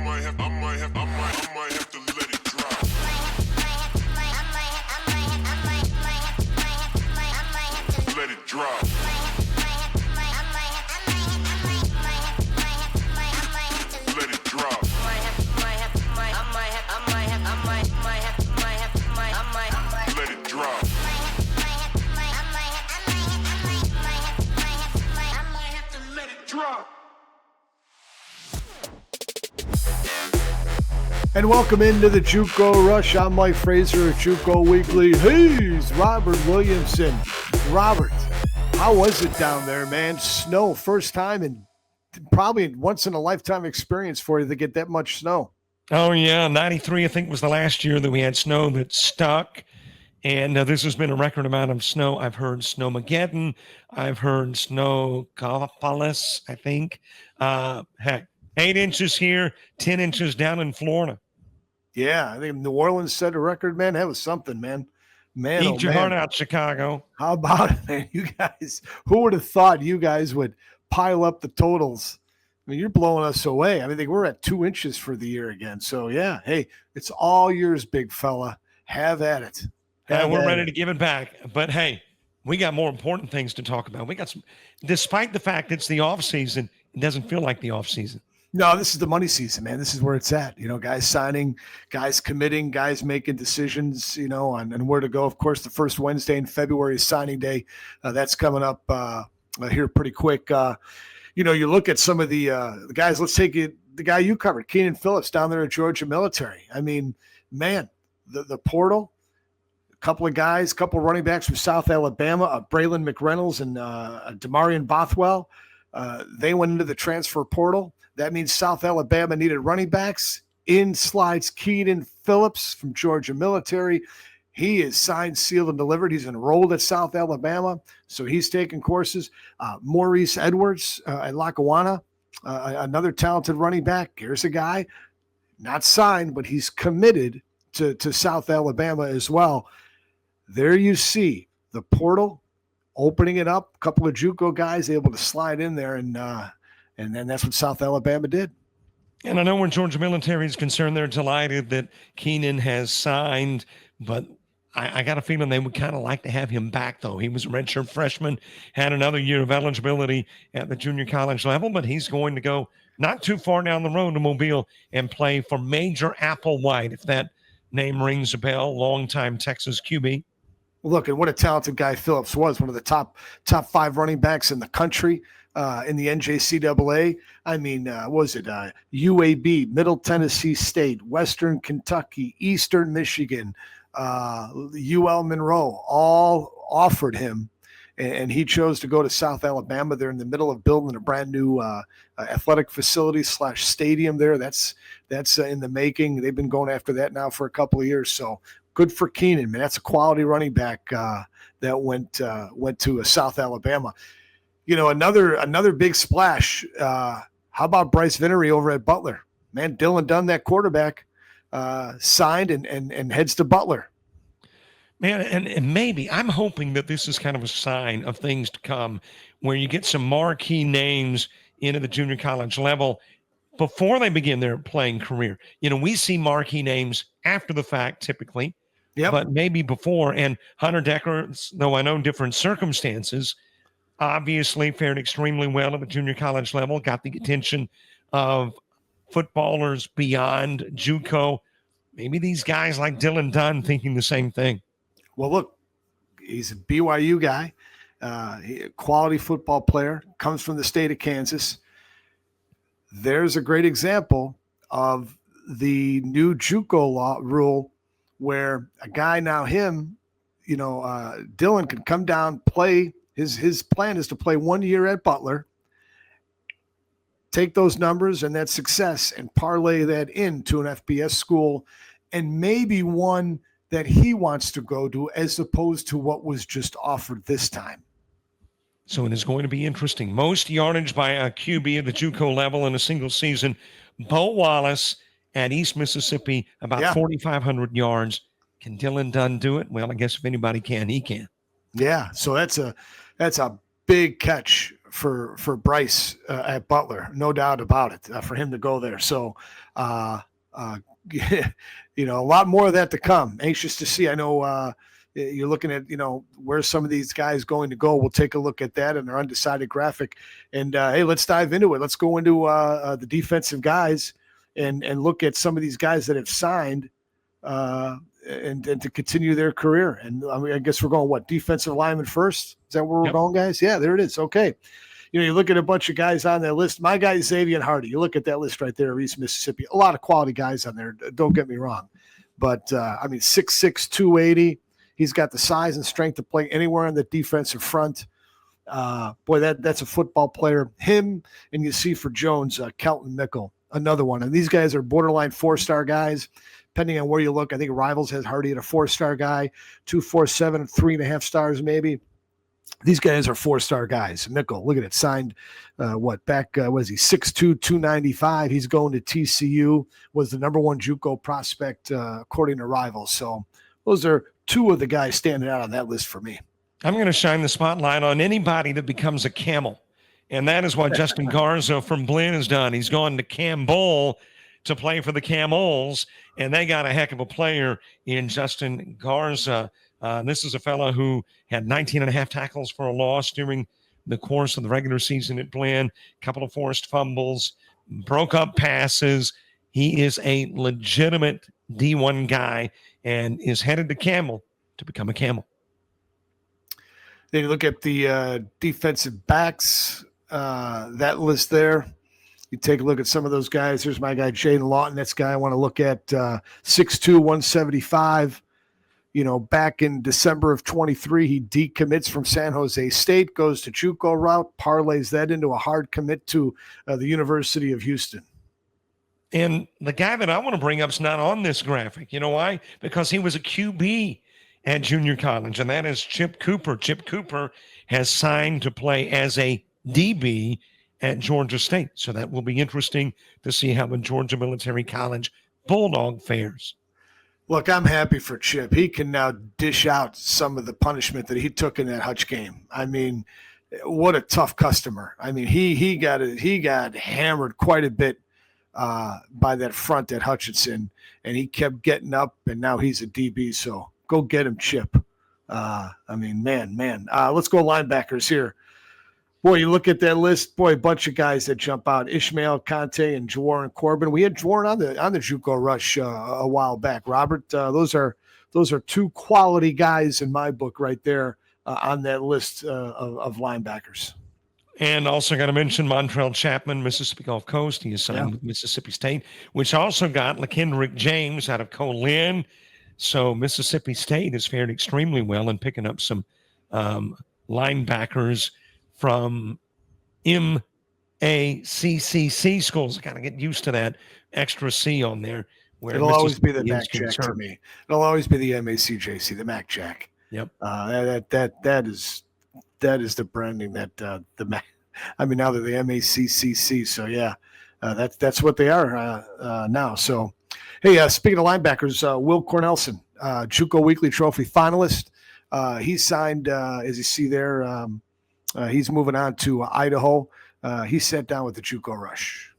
might have to let it drop. Let it drop. Let it drop. Let it drop. Let it drop. And welcome into the JUCO Rush. I'm Mike Fraser at JUCO Weekly. He's Robert Williamson. Robert, how was it down there, man? Snow, first time and probably once in a lifetime experience for you to get that much snow. Oh, yeah. 93, I think, was the last year that we had snow that stuck. And this has been a record amount of snow. I've heard Snowmageddon. I've heard Snowcopolis, I think. Heck, 8 inches here, 10 inches down in Florida. Yeah, I think New Orleans set a record, man. That was something, man. Eat your heart out, Chicago. How about it, man? You guys, who would have thought you guys would pile up the totals? I mean, you're blowing us away. I mean, we're at 2 inches for the year again. So, yeah, hey, it's all yours, big fella. Have at it. We're ready to give it back. But, hey, we got more important things to talk about. We got some, despite the fact it's the off season, it doesn't feel like the off season. No, this is the money season, man. This is where it's at. You know, guys signing, guys committing, guys making decisions, you know, on where to go. Of course, the first Wednesday in February is signing day. That's coming up here pretty quick. You know, you look at some of the guys. Let's take it. The guy you covered, Keenan Phillips, down there at Georgia Military. I mean, man, the portal. A couple of guys, a couple of running backs from South Alabama, Braylon McReynolds and Damarian Bothwell. They went into the transfer portal. That means South Alabama needed running backs. In slides Keenan Phillips from Georgia Military. He is signed, sealed, and delivered. He's enrolled at South Alabama, so he's taking courses. Maurice Edwards at Lackawanna, another talented running back. Here's a guy, not signed, but he's committed to South Alabama as well. There you see the portal opening it up. A couple of JUCO guys able to slide in there, and then that's what South Alabama did. And I know where Georgia Military is concerned, they're delighted that Keenan has signed, but I got a feeling they would kind of like to have him back, though. He was a redshirt freshman, had another year of eligibility at the junior college level, but he's going to go not too far down the road to Mobile and play for Major Applewhite, if that name rings a bell, longtime Texas QB. Well, look, and what a talented guy Phillips was, one of the top 5 running backs in the country. In the NJCAA, I mean, was it UAB, Middle Tennessee State, Western Kentucky, Eastern Michigan, UL Monroe, all offered him, and he chose to go to South Alabama. They're in the middle of building a brand new athletic facility / stadium there. That's in the making. They've been going after that now for a couple of years. So good for Keenan, man. That's a quality running back that went to South Alabama. You know, another big splash. How about Bryce Vinery over at Butler? Man, Dylan Dunn, that quarterback, signed and heads to Butler. Man, and maybe I'm hoping that this is kind of a sign of things to come, where you get some marquee names into the junior college level before they begin their playing career. You know, we see marquee names after the fact typically, but maybe before. And Hunter Decker, though I know different circumstances, obviously fared extremely well at the junior college level, got the attention of footballers beyond JUCO. Maybe these guys like Dylan Dunn thinking the same thing. Well, look, he's a BYU guy, a quality football player, comes from the state of Kansas. There's a great example of the new JUCO law rule where a guy now Dylan can come down, play. His plan is to play 1 year at Butler, take those numbers and that success and parlay that into an FBS school and maybe one that he wants to go to as opposed to what was just offered this time. So it is going to be interesting. Most yardage by a QB at the JUCO level in a single season. Bo Wallace at East Mississippi, about 4,500 yards. Can Dylan Dunn do it? Well, I guess if anybody can, he can. Yeah, so that's a big catch for Bryce at Butler, no doubt about it, for him to go there. So, you know, a lot more of that to come. Anxious to see. I know you're looking at, you know, where some of these guys going to go. We'll take a look at that in our undecided graphic. And hey, let's dive into it. Let's go into the defensive guys and look at some of these guys that have signed and to continue their career. And I mean, I guess we're going, what, defensive lineman first? Is that where we're going, guys? Yeah, there it is. Okay. You know, you look at a bunch of guys on that list. My guy is Xavier Hardy. You look at that list right there, East Mississippi. A lot of quality guys on there. Don't get me wrong. But, I mean, 6'6", 280. He's got the size and strength to play anywhere on the defensive front. Boy, that's a football player. Him, and you see for Jones, Kelton Mickle, another one. And these guys are borderline 4-star guys. Depending on where you look, I think Rivals has Hardy at a 4-star guy, 2.47, 3.5 stars maybe. These guys are 4-star guys. Mickle, look at it, signed was he 6'2", 295. He's going to TCU, was the number 1 JUCO prospect according to Rivals. So those are two of the guys standing out on that list for me. I'm going to shine the spotlight on anybody that becomes a Camel. And that is what Justin Garza from Blinn has done. He's gone to Campbell to play for the Camels, and they got a heck of a player in Justin Garza. This is a fellow who had 19 and a half tackles for a loss during the course of the regular season at Blinn, a couple of forced fumbles, broke up passes. He is a legitimate D1 guy and is headed to Camel to become a Camel. Then you look at the defensive backs, that list there. You take a look at some of those guys. Here's my guy, Jaden Lawton. That's guy I want to look at, 6'2", 175. You know, back in December of 23, he decommits from San Jose State, goes to JUCO route, parlays that into a hard commit to the University of Houston. And the guy that I want to bring up is not on this graphic. You know why? Because he was a QB at junior college, and that is Chip Cooper. Chip Cooper has signed to play as a DB at Georgia State. So that will be interesting to see how the Georgia Military College Bulldog fares. Look, I'm happy for Chip. He can now dish out some of the punishment that he took in that Hutch game. I mean, what a tough customer. I mean, he got hammered quite a bit by that front at Hutchinson, and he kept getting up, and now he's a DB. So go get him, Chip. I mean, man. Let's go linebackers here. Boy, you look at that list, boy, a bunch of guys that jump out. Ishmael Conte and Jawarren Corbin. We had Jawarren on the JUCO rush a while back. Robert, those are two quality guys in my book right there on that list of linebackers. And also got to mention Montrell Chapman, Mississippi Gulf Coast. He is signed with Mississippi State, which also got LaKendrick James out of Colin. So Mississippi State has fared extremely well in picking up some linebackers from MACCC schools. I got to get used to that extra C on there. It'll always be the Mac Jack for me. It'll always be the MACJC, the Mac Jack. Yep. That is the branding that the Mac. I mean, now they're the MACCC. So yeah, that's what they are now. So hey, speaking of linebackers, Will Cornelson, JUCO Weekly Trophy finalist. He signed, as you see there. He's moving on to Idaho. He sat down with the JUCO rush.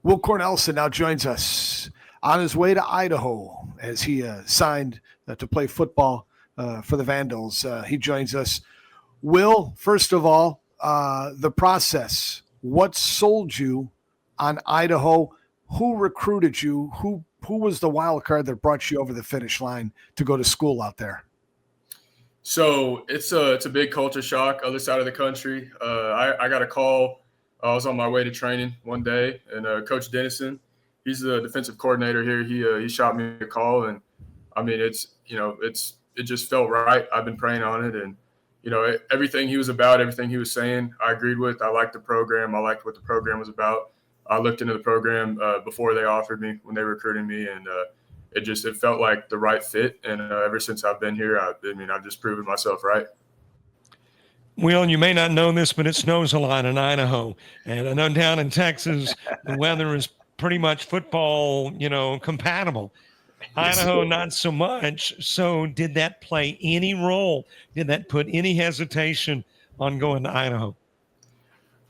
Will Cornelson now joins us on his way to Idaho as he signed to play football for the Vandals. He joins us. Will, first of all, the process. What sold you on Idaho? Who recruited you? Who was the wild card that brought you over the finish line to go to school out there? So it's a big culture shock, other side of the country. I got a call. I was on my way to training one day, and Coach Dennison, he's the defensive coordinator here. He shot me a call, and I mean it just felt right. I've been praying on it, and everything he was about, everything he was saying, I agreed with. I liked the program. I liked what the program was about. I looked into the program before they offered me, when they were recruiting me, and it felt like the right fit. And ever since I've been here, I've just proven myself right. Will, you may not know this, but it snows a lot in Idaho. And I know down in Texas, the weather is pretty much football, compatible. Idaho, not so much. So did that play any role? Did that put any hesitation on going to Idaho?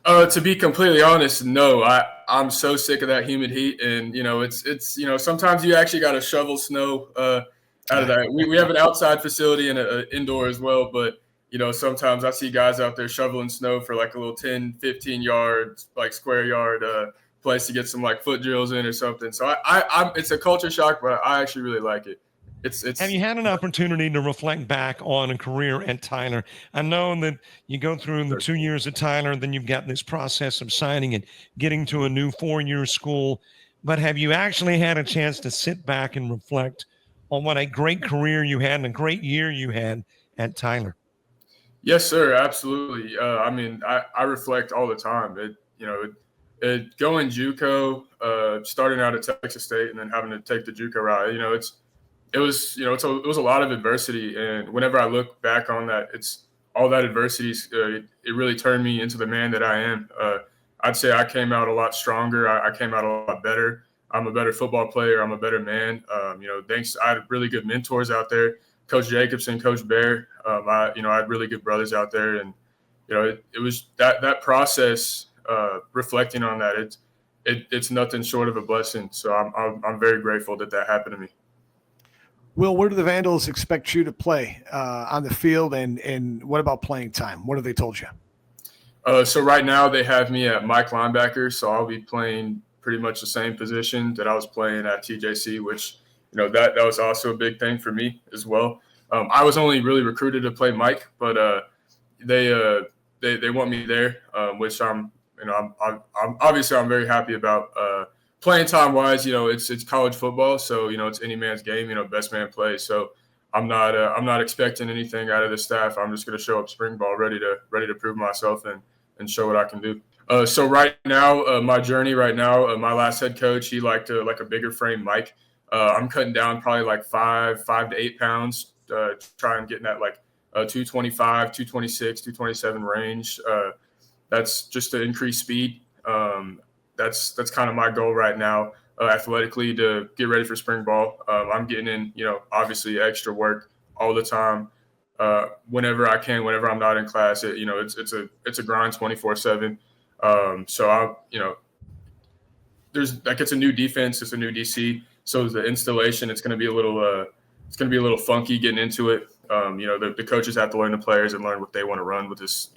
To be completely honest, no. I'm so sick of that humid heat, and it's sometimes you actually got to shovel snow out of that. We have an outside facility and an indoor as well, but sometimes I see guys out there shoveling snow for like a little 10, 15 yards, like square yard place to get some like foot drills in or something. So I'm it's a culture shock, but I actually really like it. Have you had an opportunity to reflect back on a career at Tyler? I know that you go through the 2 years at Tyler, then you've got this process of signing and getting to a new 4-year school. But have you actually had a chance to sit back and reflect on what a great career you had and a great year you had at Tyler? Yes, sir. Absolutely. I mean, I reflect all the time. Going JUCO, starting out at Texas State, and then having to take the JUCO route. It was a lot of adversity, and whenever I look back on that, it's all that adversity. It really turned me into the man that I am. I'd say I came out a lot stronger. I came out a lot better. I'm a better football player. I'm a better man. Thanks. I had really good mentors out there. Coach Jacobson, Coach Bear. I had really good brothers out there, and it was that process. Reflecting on that, it's nothing short of a blessing. So I'm very grateful that happened to me. Will, where do the Vandals expect you to play on the field, and what about playing time? What have they told you? So right now they have me at Mike linebacker, so I'll be playing pretty much the same position that I was playing at TJC, which that was also a big thing for me as well. I was only really recruited to play Mike, but they want me there, which I'm obviously I'm very happy about. Playing time wise, it's college football, so it's any man's game. Best man plays. So I'm not expecting anything out of the staff. I'm just going to show up spring ball, ready to prove myself and show what I can do. So right now, my journey right now, my last head coach, he liked a bigger frame Mike. I'm cutting down probably like 5 to 8 pounds, try and get in that like 225, 226, 227 range. That's just to increase speed. That's kind of my goal right now, athletically, to get ready for spring ball. I'm getting in, obviously extra work all the time, whenever I can, whenever I'm not in class. It's a grind 24/7. So it's a new defense, it's a new DC. So the installation, it's going to be a little funky getting into it. The coaches have to learn the players and learn what they want to run with this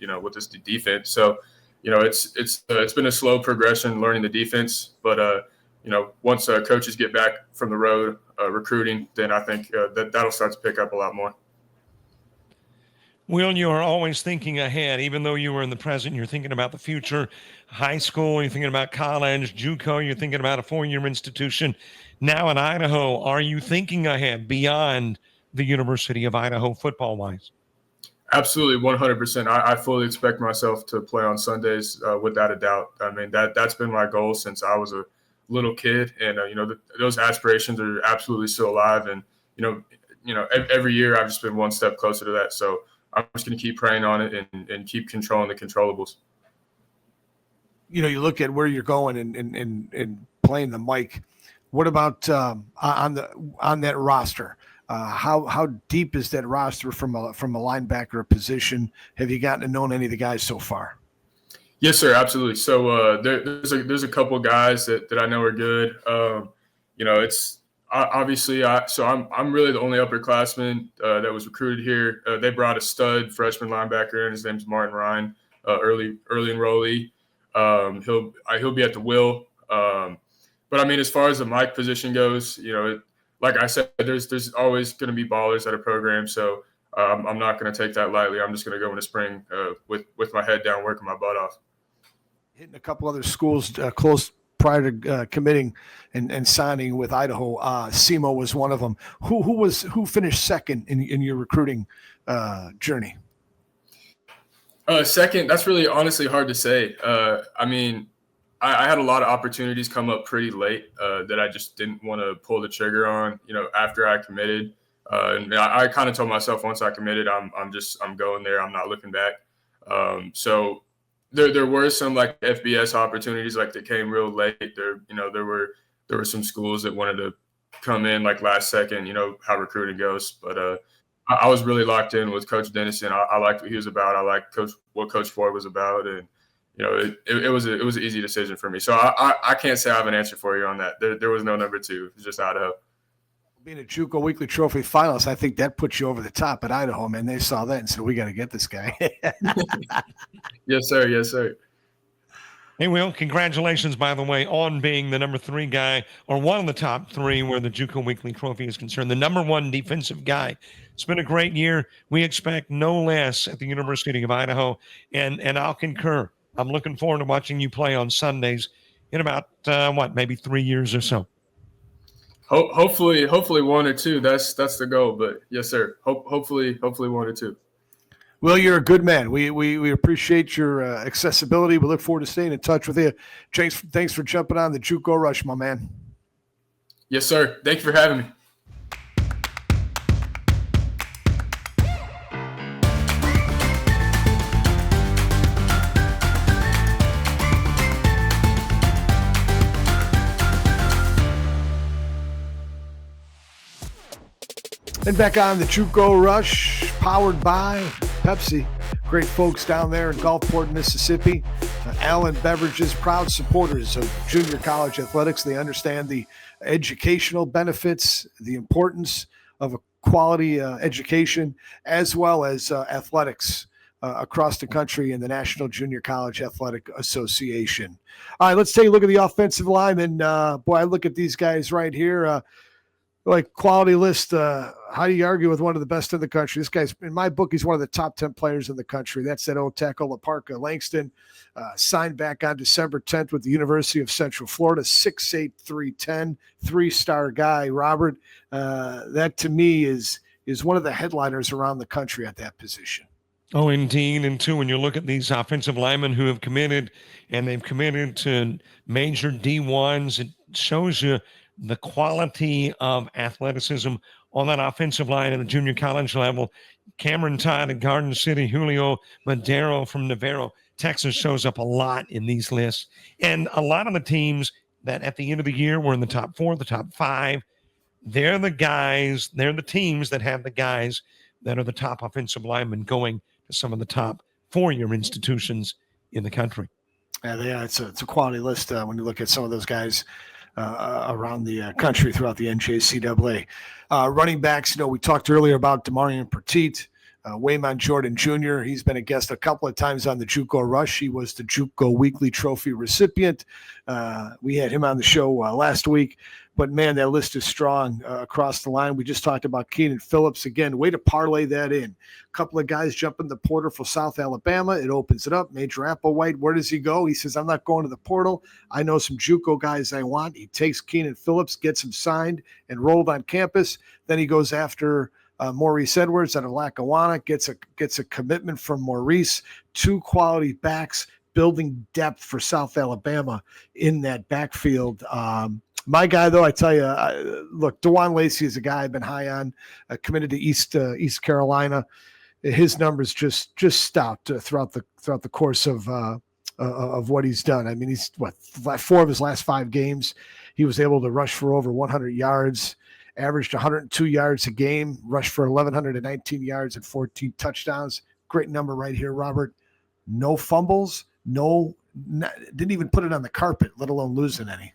defense. So it's been a slow progression learning the defense, but once coaches get back from the road recruiting, then I think that'll start to pick up a lot more. Will, you are always thinking ahead, even though you were in the present, you're thinking about the future. High school, you're thinking about college. JUCO, you're thinking about a 4-year institution. Now in Idaho, are you thinking ahead beyond the University of Idaho football-wise? Absolutely, 100%. I fully expect myself to play on Sundays, without a doubt. I mean, that's been my goal since I was a little kid, and those aspirations are absolutely still alive. And every year I've just been one step closer to that. So I'm just going to keep praying on it and keep controlling the controllables. You look at where you're going and playing the mic. What about on that roster? How deep is that roster from a linebacker position? Have you gotten to know any of the guys so far? Yes, sir, absolutely. So there's a couple of guys that I know are good. It's obviously I'm really the only upperclassman that was recruited here. They brought a stud freshman linebacker in. His name's Martin Ryan, early enrollee. He'll be at the Will. But I mean, as far as the mic position goes, like I said, there's always going to be ballers at a program. So I'm not going to take that lightly. I'm just going to go in the spring with my head down, working my butt off. Hitting a couple other schools close prior to committing and signing with Idaho. SEMO was one of them. Who finished second in your recruiting journey? Second, that's really honestly hard to say. I mean, I had a lot of opportunities come up pretty late that I just didn't want to pull the trigger on, after I committed. And I kind of told myself once I committed, I'm going there. I'm not looking back. So there were some like FBS opportunities like that came real late. There were some schools that wanted to come in like last second, how recruiting goes. But I was really locked in with Coach Dennison. I liked what he was about. I liked what Coach Ford was about. And, it was an easy decision for me. So I can't say I have an answer for you on that. There was no number 2. It's just Idaho. Being a JUCO Weekly Trophy finalist, I think that puts you over the top at Idaho, man. They saw that and said, we got to get this guy. Yes, sir. Yes, sir. Hey, Will, congratulations, by the way, on being the number 3 guy, or one of the top 3 where the JUCO Weekly Trophy is concerned, the number 1 defensive guy. It's been a great year. We expect no less at the University of Idaho, and I'll concur. I'm looking forward to watching you play on Sundays in about, maybe 3 years or so. Hopefully 1 or 2. That's the goal. But yes, sir. Hopefully 1 or 2. Will, you're a good man. We appreciate your accessibility. We look forward to staying in touch with you. Thanks for jumping on the JUCO Rush, my man. Yes, sir. Thank you for having me. And back on the JUCO Rush, powered by Pepsi. Great folks down there in Gulfport, Mississippi. Allen Beverages, proud supporters of junior college athletics. They understand the educational benefits, the importance of a quality education, as well as athletics across the country in the National Junior College Athletic Association. All right, let's take a look at the offensive linemen. Boy, I look at these guys right here. Like quality list, how do you argue with one of the best in the country? This guy's, in my book, he's one of the top 10 players in the country. That's that old tackle, Laparca Langston, signed back on December 10th with the University of Central Florida, 6'8", 310, 3-star guy. Robert, that to me is one of the headliners around the country at that position. Oh, indeed. And two, when you look at these offensive linemen who have committed, and they've committed to major D1s, it shows you the quality of athleticism on that offensive line at the junior college level. Cameron Todd at Garden City, Julio Madero from Navarro, Texas shows up a lot in these lists. And a lot of the teams that at the end of the year were in the top 4, the top 5, they're the guys, they're the teams that have the guys that are the top offensive linemen going to some of the top 4-year institutions in the country. Yeah, it's a quality list when you look at some of those guys around the country throughout the NJCAA. Running backs, we talked earlier about Demarion Petit, Waymon Jordan Jr. He's been a guest a couple of times on the JUCO Rush. He was the JUCO Weekly Trophy recipient. We had him on the show last week. But, man, that list is strong across the line. We just talked about Keenan Phillips. Again, way to parlay that in. A couple of guys jump in the portal for South Alabama. It opens it up. Major Applewhite, where does he go? He says, I'm not going to the portal. I know some JUCO guys I want. He takes Keenan Phillips, gets him signed, enrolled on campus. Then he goes after Maurice Edwards out of Lackawanna, gets a commitment from Maurice. 2 quality backs, building depth for South Alabama in that backfield. My guy, though, I tell you, look, DeJuan Lacey is a guy I've been high on, committed to East Carolina. His numbers just stopped throughout the course of what he's done. I mean, he's 4 of his last 5 games, he was able to rush for over 100 yards, averaged 102 yards a game, rushed for 1,119 yards and 14 touchdowns. Great number right here, Robert. No fumbles, didn't even put it on the carpet, let alone losing any.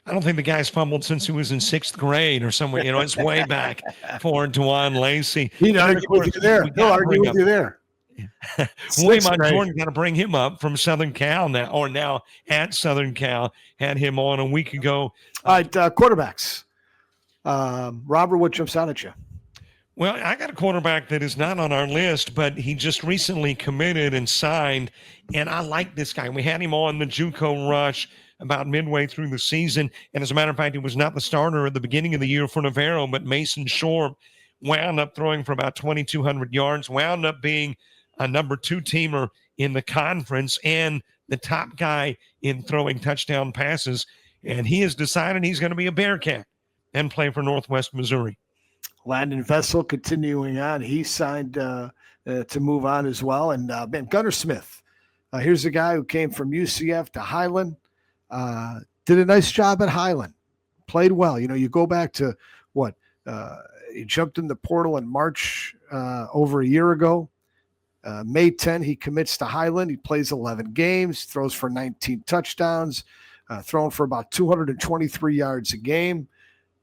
I don't think the guy's fumbled since he was in 6th grade or somewhere. It's way back for DeJuan Lacey. He'll argue with you there. Waymon Jordan got to bring him up from Southern Cal now at Southern Cal. Had him on a week ago. All right, quarterbacks. Robert, what jumps out at you? Well, I got a quarterback that is not on our list, but he just recently committed and signed, and I like this guy. We had him on the JUCO Rush about midway through the season, and as a matter of fact, he was not the starter at the beginning of the year for Navarro, but Mason Shore wound up throwing for about 2,200 yards, wound up being a number 2 teamer in the conference and the top guy in throwing touchdown passes, and he has decided he's going to be a Bearcat and play for Northwest Missouri. Landon Vessel continuing on. He signed to move on as well. And Gunnar Smith. Here's a guy who came from UCF to Highland. Did a nice job at Highland. Played well. You go back to he jumped in the portal in March over a year ago. May 10, he commits to Highland. He plays 11 games, throws for 19 touchdowns, thrown for about 223 yards a game.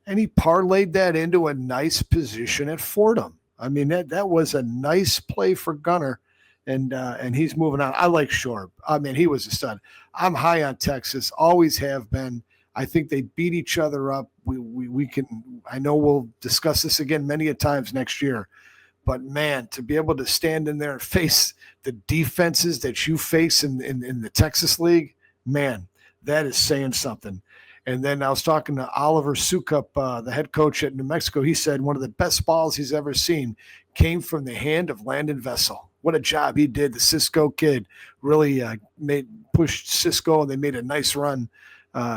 And he parlayed that into a nice position at Fordham. I mean, that was a nice play for Gunner, and he's moving on. I like Shorb. I mean, he was a stud. I'm high on Texas, always have been. I think they beat each other up. We can. I know we'll discuss this again many a times next year, but man, to be able to stand in there and face the defenses that you face in the Texas League, man, that is saying something. And then I was talking to Oliver Sukup, the head coach at New Mexico. He said one of the best balls he's ever seen came from the hand of Landon Vessel. What a job he did. The Cisco kid really pushed Cisco, and they made a nice run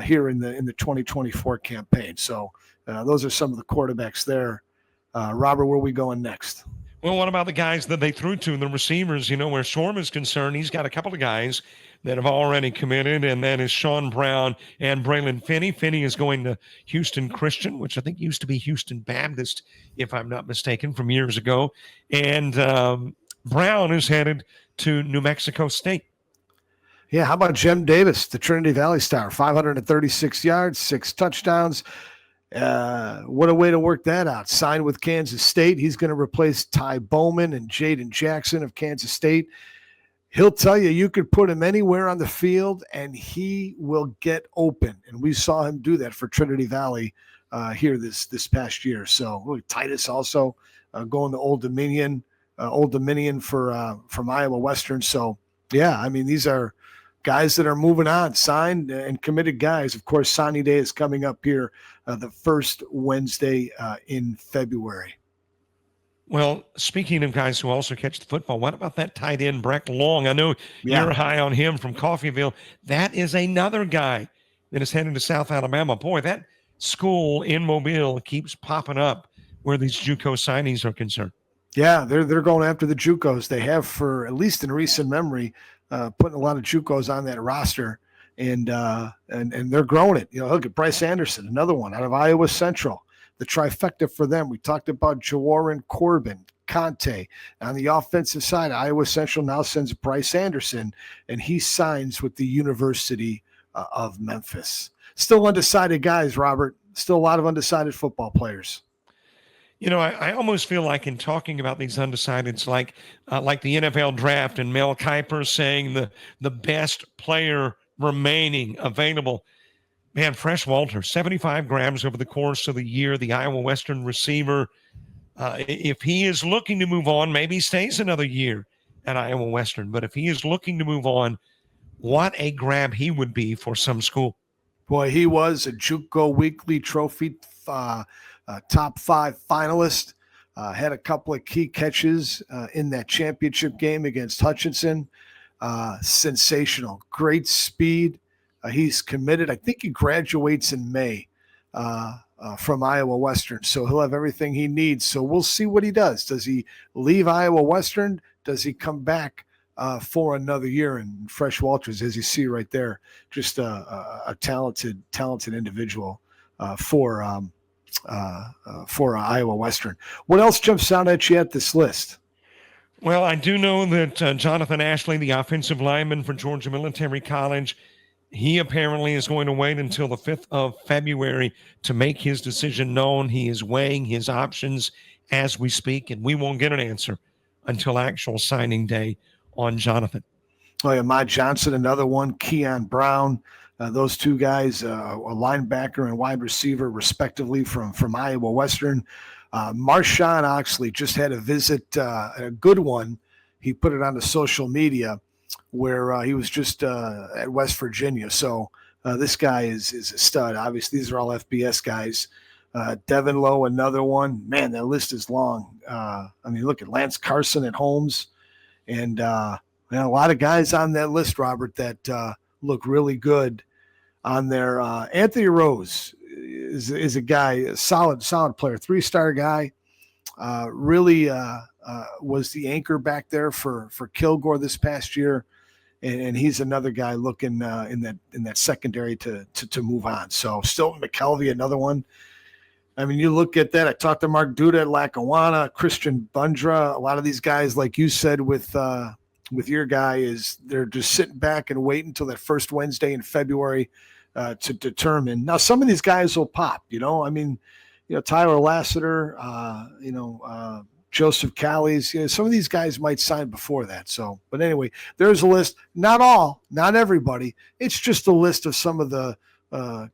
here in the 2024 campaign. So those are some of the quarterbacks there. Robert, where are we going next? Well, what about the guys that they threw to, the receivers? You know, where Shorm is concerned, he's got a couple of guys that have already committed, and that is Sean Brown and Braylon Finney. Finney is going to Houston Christian, which I think used to be Houston Baptist, if I'm not mistaken, from years ago. And Brown is headed to New Mexico State. Yeah, how about Jem Davis, the Trinity Valley star, 536 yards, 6 touchdowns. What a way to work that out. Signed with Kansas State. He's going to replace Ty Bowman and Jaden Jackson of Kansas State. He'll tell you, you could put him anywhere on the field and he will get open. And we saw him do that for Trinity Valley here this past year. So Titus also going to Old Dominion from Iowa Western. So yeah, I mean, these are guys that are moving on, signed and committed guys. Of course, signing day is coming up here the first Wednesday in February. Well, speaking of guys who also catch the football, what about that tight end, Breck Long? I know you're high on him from Coffeyville. That is another guy that is heading to South Alabama. Boy, that school in Mobile keeps popping up where these JUCO signings are concerned. Yeah, they're going after the JUCOs. They have, for at least in recent memory, putting a lot of JUCOs on that roster, and they're growing it. You know, look at Bryce Anderson, another one out of Iowa Central. The trifecta for them. We talked about Jawarin Corbin, Conte. On the offensive side, Iowa Central now sends Bryce Anderson, and he signs with the University of Memphis. Still undecided guys, Robert. Still a lot of undecided football players. You know, I almost feel like in talking about these undecideds, like the NFL draft and Mel Kiper saying the best player remaining available. Man, Fresh Walter, 75 grams over the course of the year, the Iowa Western receiver. If he is looking to move on, maybe he stays another year at Iowa Western. But if he is looking to move on, what a grab he would be for some school. Boy, he was a JUCO Weekly Trophy top 5 finalist. Had a couple of key catches in that championship game against Hutchinson. Sensational. Great speed. He's committed. I think he graduates in May from Iowa Western, so he'll have everything he needs. So we'll see what he does. Does he leave Iowa Western? Does he come back for another year? And Fresh Walters, as you see right there, just a talented individual for Iowa Western. What else jumps out at you at this list? Well, I do know that Jonathan Ashley, the offensive lineman for Georgia Military College, he apparently is going to wait until the 5th of February to make his decision known. He is weighing his options as we speak, and we won't get an answer until actual signing day on Jonathan. Oh, yeah, Ahmad Johnson, another one. Keon Brown, those two guys, a linebacker and wide receiver, respectively, from Iowa Western. Marshawn Oxley just had a visit, a good one. He put it on the social media where he was just at West Virginia. So this guy is a stud. Obviously, these are all FBS guys. Devin Lowe, another one. Man, that list is long. I mean, look at Lance Carson at Holmes. And a lot of guys on that list, Robert, that look really good on there. Anthony Rose is a guy, a solid player, 3-star guy. Really was the anchor back there for Kilgore this past year. And he's another guy looking in that secondary to move on. So Stilton McKelvey, another one. I mean, you look at that. I talked to Mark Duda at Lackawanna, Christian Bundra. A lot of these guys, like you said, with your guy, is they're just sitting back and waiting until that first Wednesday in February to determine. Now, some of these guys will pop. I mean, Tyler Lassiter, Joseph Callies. Some of these guys might sign before that. So, but anyway, there's a list. Not all, not everybody. It's just a list of some of the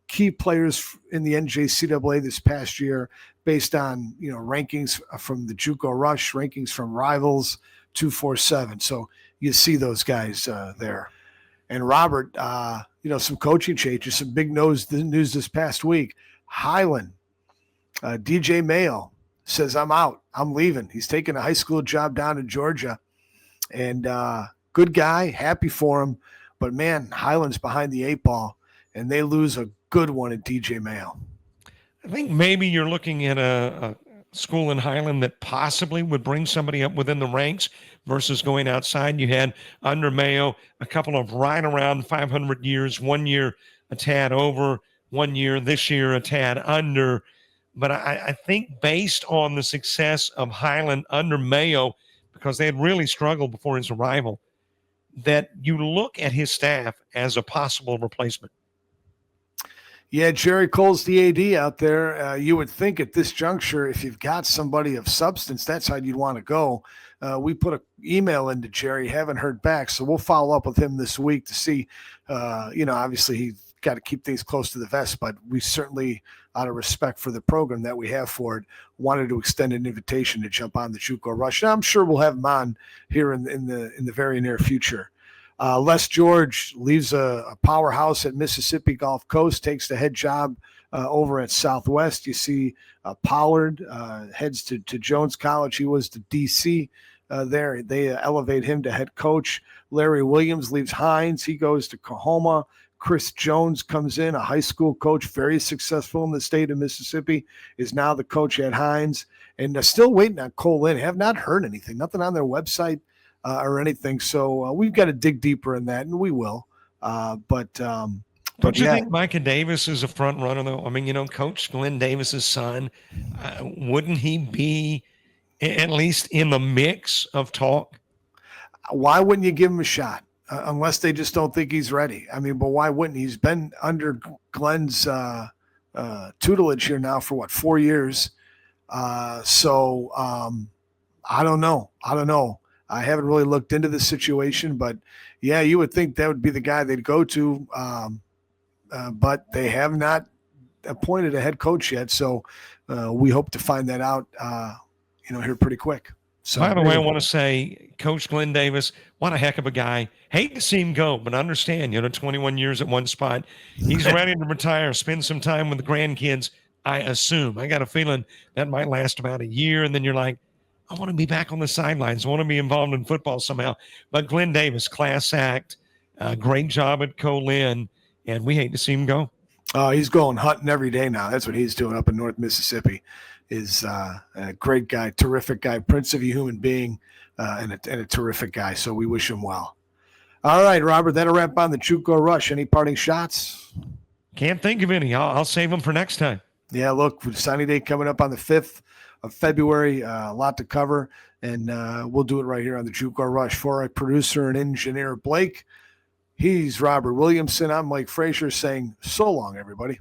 key players in the NJCAA this past year based on, rankings from the JUCO Rush, rankings from Rivals 247. So you see those guys there. And Robert, some coaching changes, some big news this past week. Highland, DJ Mayo says, I'm out. I'm leaving. He's taking a high school job down in Georgia. And good guy, happy for him. But, man, Highland's behind the 8 ball. And they lose a good one at DJ Mayo. I think maybe you're looking at a school in Highland that possibly would bring somebody up within the ranks versus going outside. You had under Mayo a couple of right around 500 years, 1 year a tad over, 1 year this year a tad under. But I think based on the success of Highland under Mayo, because they had really struggled before his arrival, that you look at his staff as a possible replacement. Yeah, Jerry Cole's the AD out there. You would think at this juncture, if you've got somebody of substance, that's how you'd want to go. We put an email into Jerry, haven't heard back, so we'll follow up with him this week to see. Obviously he's got to keep things close to the vest, but we certainly, out of respect for the program that we have for it, wanted to extend an invitation to jump on the JUCO Rush. And I'm sure we'll have him on here in the very near future. Les George leaves a powerhouse at Mississippi Gulf Coast, takes the head job over at Southwest. You see Pollard heads to Jones College. He was to D.C. There. They elevate him to head coach. Larry Williams leaves Hines. He goes to Coahoma. Chris Jones comes in, a high school coach, very successful in the state of Mississippi, is now the coach at Hines. And still waiting on Cole Lynn. Have not heard anything, nothing on their website or anything. So we've got to dig deeper in that, and we will. Don't you think Micah Davis is a front runner, though? I mean, Coach Glenn Davis's son, wouldn't he be at least in the mix of talk? Why wouldn't you give him a shot? Unless they just don't think he's ready. I mean, but why wouldn't he? He's been under Glenn's tutelage here now for 4 years. I don't know. I haven't really looked into the situation, but yeah, you would think that would be the guy they'd go to. But they have not appointed a head coach yet. So we hope to find that out, here pretty quick. So, by the way, I want to say, Coach Glenn Davis, what a heck of a guy. Hate to see him go, but understand, 21 years at one spot. He's ready to retire, spend some time with the grandkids, I assume. I got a feeling that might last about a year, and then you're like, I want to be back on the sidelines. I want to be involved in football somehow. But Glenn Davis, class act, great job at Colin, and we hate to see him go. He's going hunting every day now. That's what he's doing up in North Mississippi. Is a great guy, terrific guy, prince of a human being, and a terrific guy. So we wish him well. All right, Robert, that'll wrap on the JUCO Rush. Any parting shots? Can't think of any. I'll save them for next time. Yeah, look, Sunny Day coming up on the 5th of February. A lot to cover, and we'll do it right here on the JUCO Rush. For our producer and engineer, Blake, he's Robert Williamson. I'm Mike Frazier saying so long, everybody.